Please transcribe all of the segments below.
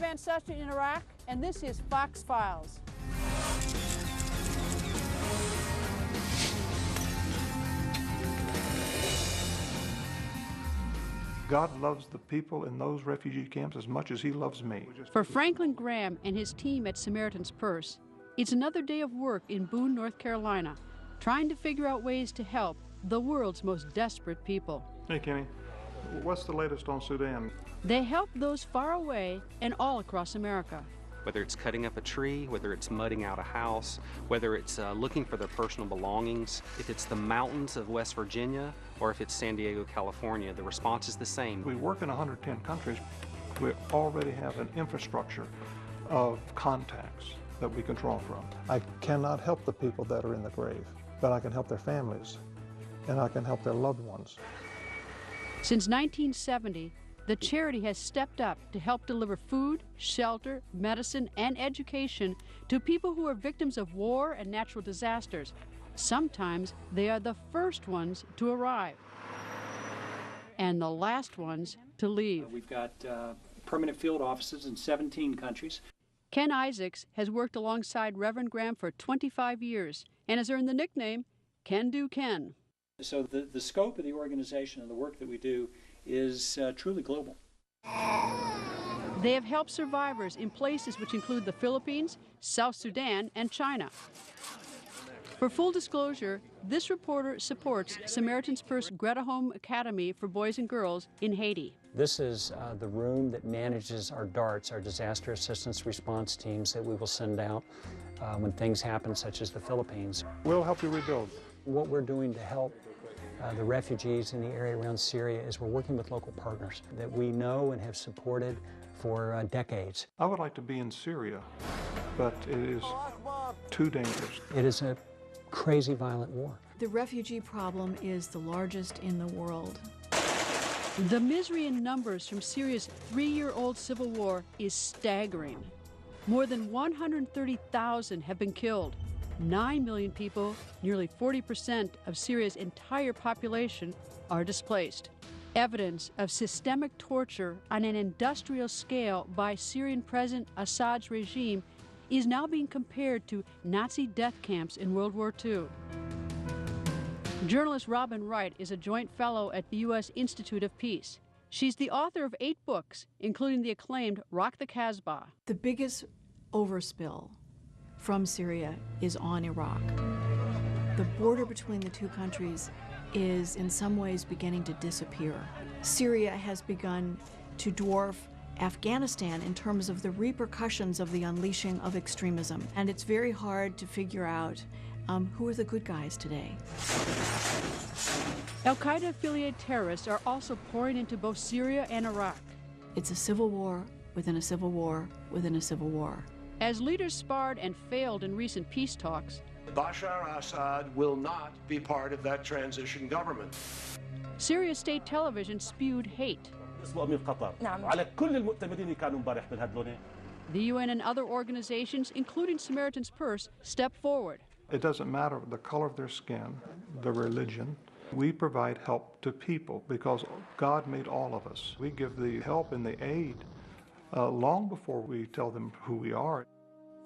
Van Susteren in Iraq, and this is Fox Files. God loves the people in those refugee camps as much as he loves me. For Franklin Graham and his team at Samaritan's Purse, it's another day of work in Boone, North Carolina, trying to figure out ways to help the world's most desperate people. Hey, Kenny, what's the latest on Sudan? They help those far away and all across America. Whether it's cutting up a tree, whether it's mudding out a house, whether it's looking for their personal belongings, if it's the mountains of West Virginia, or if it's San Diego, California, the response is the same. We work in 110 countries. We already have an infrastructure of contacts that we can draw from. I cannot help the people that are in the grave, but I can help their families, and I can help their loved ones. Since 1970, the charity has stepped up to help deliver food, shelter, medicine, and education to people who are victims of war and natural disasters. Sometimes they are the first ones to arrive and the last ones to leave. We've got permanent field offices in 17 countries. Ken Isaacs has worked alongside Reverend Graham for 25 years and has earned the nickname Can Do Ken. So the scope of the organization and the work that we do is truly global. They have helped survivors in places which include the Philippines, South Sudan, and China. For full disclosure, this reporter supports Samaritan's Purse Greta Home Academy for Boys and Girls in Haiti. This is the room that manages our DARTs, our disaster assistance response teams that we will send out when things happen, such as the Philippines. We'll help you rebuild. What we're doing to help the refugees in the area around Syria is we're working with local partners that we know and have supported for decades. I would like to be in Syria, but it is too dangerous. It is a crazy, violent war. The refugee problem is the largest in the world. The misery in numbers from Syria's 3-year-old civil war is staggering. More than 130,000 have been killed. 9 million people, nearly 40% of Syria's entire population, are displaced. Evidence of systemic torture on an industrial scale by Syrian President Assad's regime is now being compared to Nazi death camps in World War II. Journalist Robin Wright is a joint fellow at the U.S. Institute of Peace. She's the author of 8 books, including the acclaimed Rock the Kasbah. The biggest overspill from Syria is on Iraq. The border between the two countries is in some ways beginning to disappear. Syria has begun to dwarf Afghanistan in terms of the repercussions of the unleashing of extremism. And it's very hard to figure out who are the good guys today. Al-Qaeda-affiliated terrorists are also pouring into both Syria and Iraq. It's a civil war within a civil war within a civil war. As leaders sparred and failed in recent peace talks, Bashar al-Assad will not be part of that transition government. Syria state television spewed hate. The UN and other organizations, including Samaritan's Purse, stepped forward. It doesn't matter the color of their skin, the religion. We provide help to people because God made all of us. We give the help and the aid long before we tell them who we are.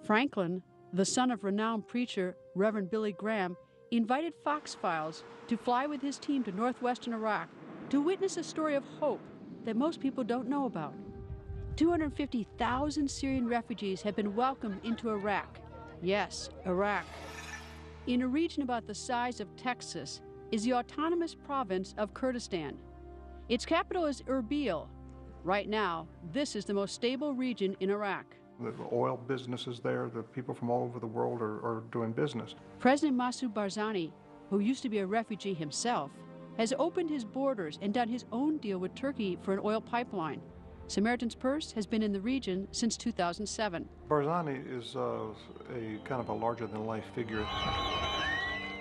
Franklin, the son of renowned preacher Reverend Billy Graham, invited Fox Files to fly with his team to northwestern Iraq to witness a story of hope that most people don't know about. 250,000 Syrian refugees have been welcomed into Iraq. Yes, Iraq. In a region about the size of Texas is the autonomous province of Kurdistan. Its capital is Erbil. Right now, this is the most stable region in Iraq. The oil business is there. The people from all over the world are doing business. President Masoud Barzani, who used to be a refugee himself, has opened his borders and done his own deal with Turkey for an oil pipeline. Samaritan's Purse has been in the region since 2007. Barzani is a kind of a larger-than-life figure.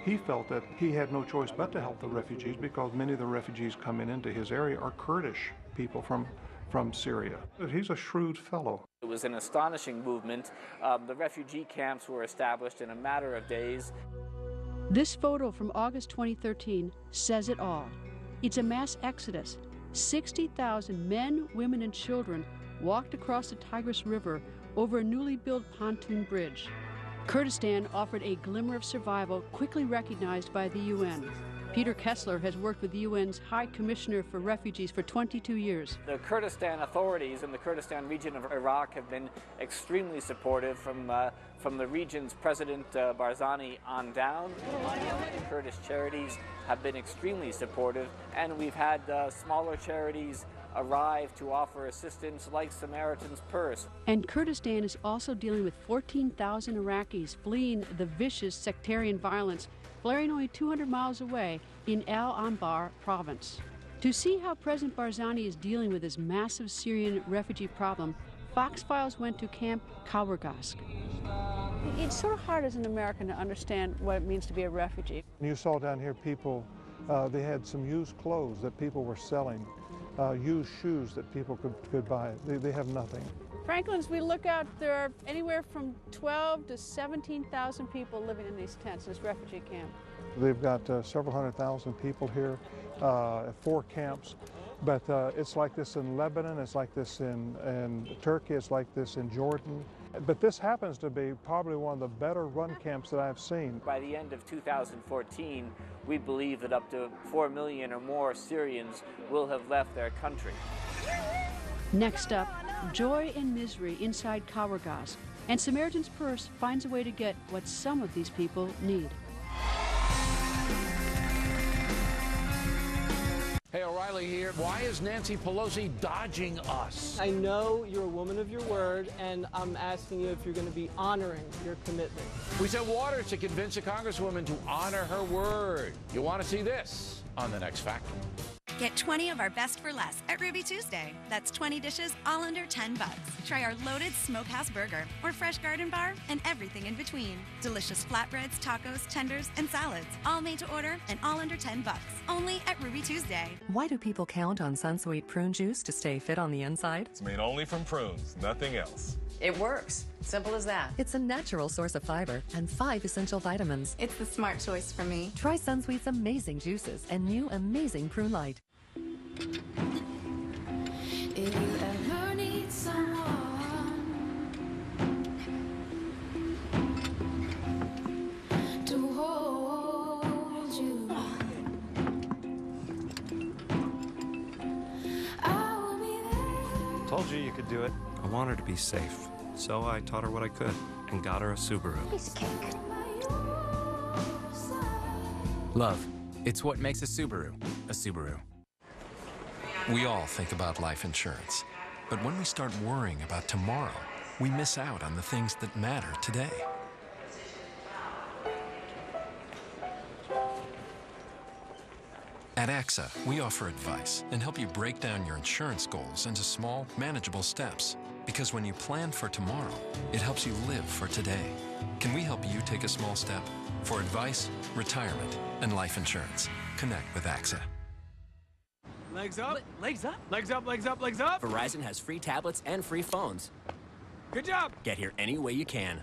He felt that he had no choice but to help the refugees because many of the refugees coming into his area are Kurdish people from Syria. He's a shrewd fellow. It was an astonishing movement. The refugee camps were established in a matter of days. This photo from August 2013 says it all. It's a mass exodus. 60,000 men, women, and children walked across the Tigris River over a newly built pontoon bridge. Kurdistan offered a glimmer of survival quickly recognized by the UN. Peter Kessler has worked with the UN's High Commissioner for Refugees for 22 years. The Kurdistan authorities in the Kurdistan region of Iraq have been extremely supportive from the region's President Barzani on down. Kurdish charities have been extremely supportive, and we've had smaller charities arrive to offer assistance like Samaritan's Purse. And Kurdistan is also dealing with 14,000 Iraqis fleeing the vicious sectarian violence flaring only 200 miles away in Al Anbar province. To see how President Barzani is dealing with this massive Syrian refugee problem, Fox Files went to Camp Kawargask. It's sort of hard as an American to understand what it means to be a refugee. You saw down here people, they had some used clothes that people were selling, used shoes that people could buy. They have nothing. Franklin, as we look out, there are anywhere from 12 to 17,000 people living in these tents, this refugee camp. They've got several 100,000 people here, 4 camps. But it's like this in Lebanon, it's like this in Turkey, it's like this in Jordan. But this happens to be probably one of the better run camps that I've seen. By the end of 2014, we believe that up to 4 million or more Syrians will have left their country. Next up, joy and misery inside Kawargask, and Samaritan's Purse finds a way to get what some of these people need. Hey, O'Reilly here. Why is Nancy Pelosi dodging us? I know you're a woman of your word, and I'm asking you if you're going to be honoring your commitment. We sent water to convince a congresswoman to honor her word. You want to see this on The Next Factor. Get 20 of our best for less at Ruby Tuesday. That's 20 dishes all under $10. Try our loaded smokehouse burger or fresh garden bar and everything in between. Delicious flatbreads, tacos, tenders, and salads. All made to order and all under $10. Only at Ruby Tuesday. Why do people count on Sunsweet prune juice to stay fit on the inside? It's made only from prunes, nothing else. It works. Simple as that. It's a natural source of fiber and 5 essential vitamins. It's the smart choice for me. Try Sunsweet's amazing juices and new amazing prune light. If you ever need someone to hold you, I will be there. Told you could do it. I want her to be safe, so I taught her what I could and got her a Subaru. Piece of cake. Love. It's what makes a Subaru a Subaru. We all think about life insurance, but when we start worrying about tomorrow, we miss out on the things that matter today. At AXA, we offer advice and help you break down your insurance goals into small, manageable steps. Because when you plan for tomorrow, it helps you live for today. Can we help you take a small step? For advice, retirement, and life insurance, connect with AXA. Legs up. Legs up. Legs up, legs up, legs up. Verizon has free tablets and free phones. Good job. Get here any way you can.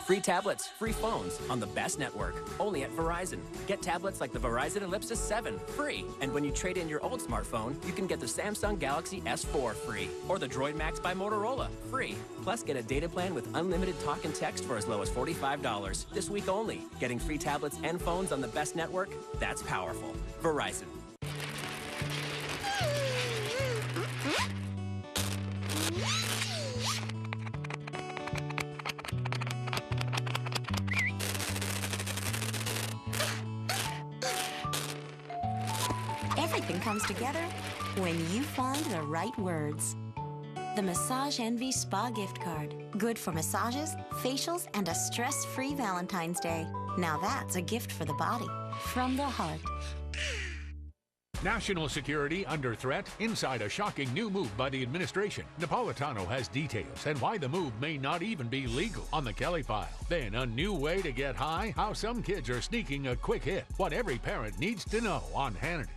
Free tablets, free phones on the best network. Only at Verizon. Get tablets like the Verizon Ellipsis 7 free. And when you trade in your old smartphone, you can get the Samsung Galaxy S4 free. Or the Droid Max by Motorola free. Plus, get a data plan with unlimited talk and text for as low as $45. This week only. Getting free tablets and phones on the best network? That's powerful. Verizon. Everything comes together when you find the right words. The Massage Envy Spa gift card. Good for massages, facials, and a stress-free Valentine's Day. Now that's a gift for the body. From the heart. National security under threat inside a shocking new move by the administration. Napolitano has details and why the move may not even be legal on the Kelly File. Then a new way to get high, how some kids are sneaking a quick hit. What every parent needs to know on Hannity.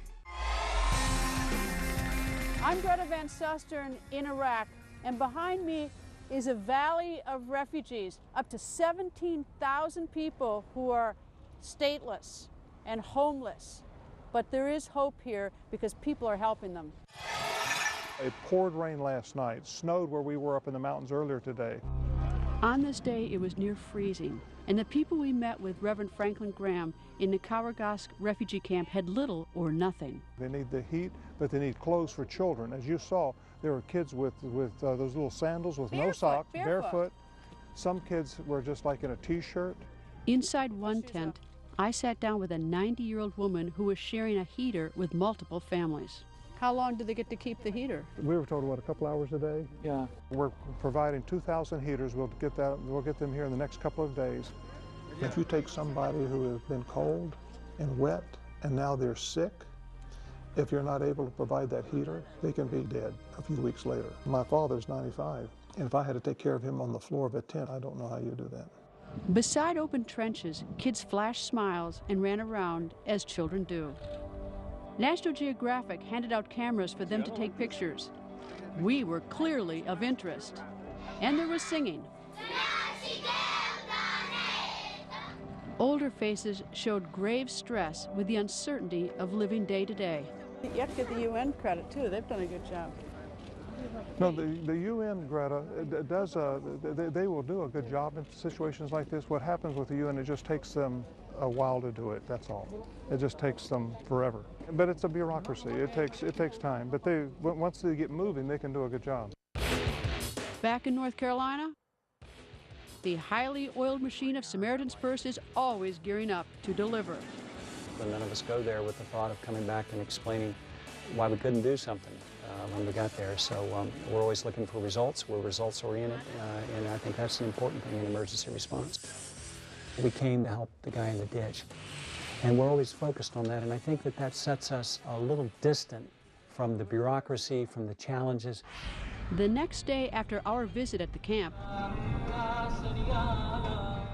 I'm Greta Van Susteren in Iraq, and behind me is a valley of refugees, up to 17,000 people who are stateless and homeless. But there is hope here because people are helping them. It poured rain last night, snowed where we were up in the mountains earlier today. On this day, it was near freezing, and the people we met with Reverend Franklin Graham in the Kawargosk refugee camp had little or nothing. They need the heat, but they need clothes for children. As you saw, there were kids with those little sandals with no socks, barefoot. Some kids were just like in a t-shirt. Inside one tent, I sat down with a 90-year-old woman who was sharing a heater with multiple families. How long do they get to keep the heater? We were told, what, a couple hours a day? Yeah. We're providing 2,000 heaters. We'll get them here in the next couple of days. If you take somebody who has been cold and wet and now they're sick, if you're not able to provide that heater, they can be dead a few weeks later. My father's 95, and if I had to take care of him on the floor of a tent, I don't know how you do that. Beside open trenches, kids flashed smiles and ran around as children do. National Geographic handed out cameras for them to take pictures. We were clearly of interest. And there was singing. Older faces showed grave stress with the uncertainty of living day to day. You have to get the UN credit, too. They've done a good job. No, the UN, Greta, does they will do a good job in situations like this. What happens with the UN, it just takes them a while to do it, that's all. It just takes them forever. But it's a bureaucracy. It takes time. But once they get moving, they can do a good job. Back in North Carolina, the highly oiled machine of Samaritan's Purse is always gearing up to deliver. But none of us go there with the thought of coming back and explaining why we couldn't do something when we got there. So we're always looking for results. We're results-oriented, and I think that's an important thing in emergency response. We came to help the guy in the ditch, and we're always focused on that, and I think that sets us a little distant from the bureaucracy, from the challenges. The next day after our visit at the camp,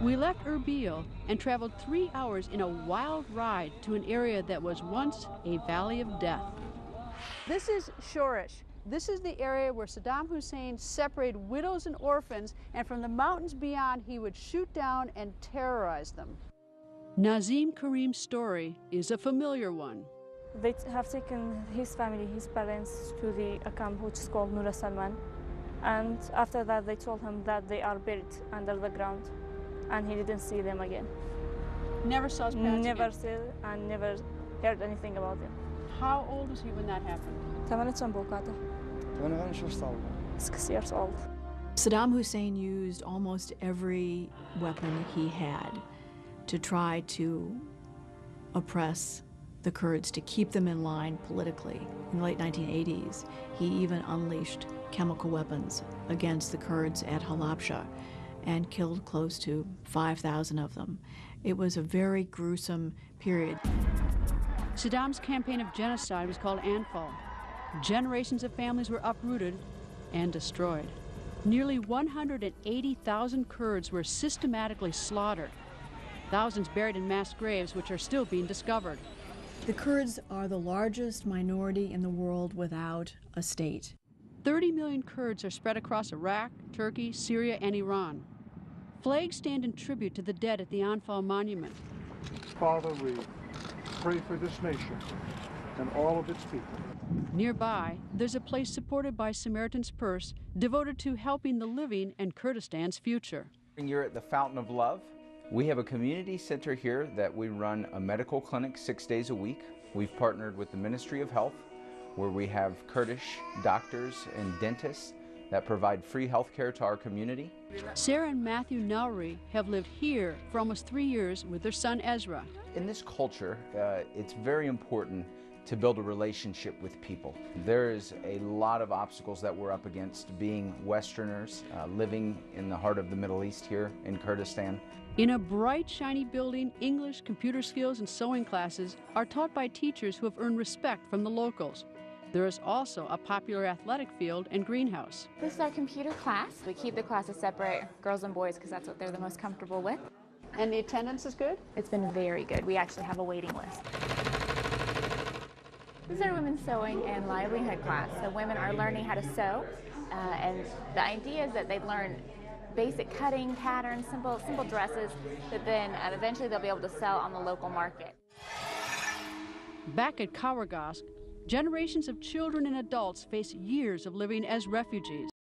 we left Erbil and traveled 3 hours in a wild ride to an area that was once a valley of death. This is Shoresh. This is the area where Saddam Hussein separated widows and orphans, and from the mountains beyond, he would shoot down and terrorize them. Nazim Karim's story is a familiar one. They have taken his family, his parents, to the camp which is called Nur Salman, and after that they told him that they are buried under the ground, and he didn't see them again. Never saw his parents Never again? saw and never heard anything about them. How old was he when that happened? 6 years old. Saddam Hussein used almost every weapon he had to try to oppress the Kurds, to keep them in line politically. In the late 1980s, he even unleashed chemical weapons against the Kurds at Halabja and killed close to 5,000 of them. It was a very gruesome period. Saddam's campaign of genocide was called Anfal. Generations of families were uprooted and destroyed. Nearly 180,000 Kurds were systematically slaughtered. Thousands buried in mass graves, which are still being discovered. The Kurds are the largest minority in the world without a state. 30 million Kurds are spread across Iraq, Turkey, Syria, and Iran. Flags stand in tribute to the dead at the Anfal monument. Father, we pray for this nation and all of its people. Nearby, there's a place supported by Samaritan's Purse devoted to helping the living and Kurdistan's future. You're at the Fountain of Love. We have a community center here that we run a medical clinic 6 days a week. We've partnered with the Ministry of Health, where we have Kurdish doctors and dentists that provide free health care to our community. Sarah and Matthew Nowry have lived here for almost 3 years with their son Ezra. In this culture, it's very important to build a relationship with people. There is a lot of obstacles that we're up against being Westerners, living in the heart of the Middle East here in Kurdistan. In a bright, shiny building, English, computer skills, and sewing classes are taught by teachers who have earned respect from the locals. There is also a popular athletic field and greenhouse. This is our computer class. We keep the classes separate, girls and boys, because that's what they're the most comfortable with. And the attendance is good? It's been very good. We actually have a waiting list. This is our women's sewing and livelihood class. So women are learning how to sew, and the idea is that they learn basic cutting patterns, simple dresses that then eventually they'll be able to sell on the local market. Back at Kawargosk, Generations of children and adults face years of living as refugees.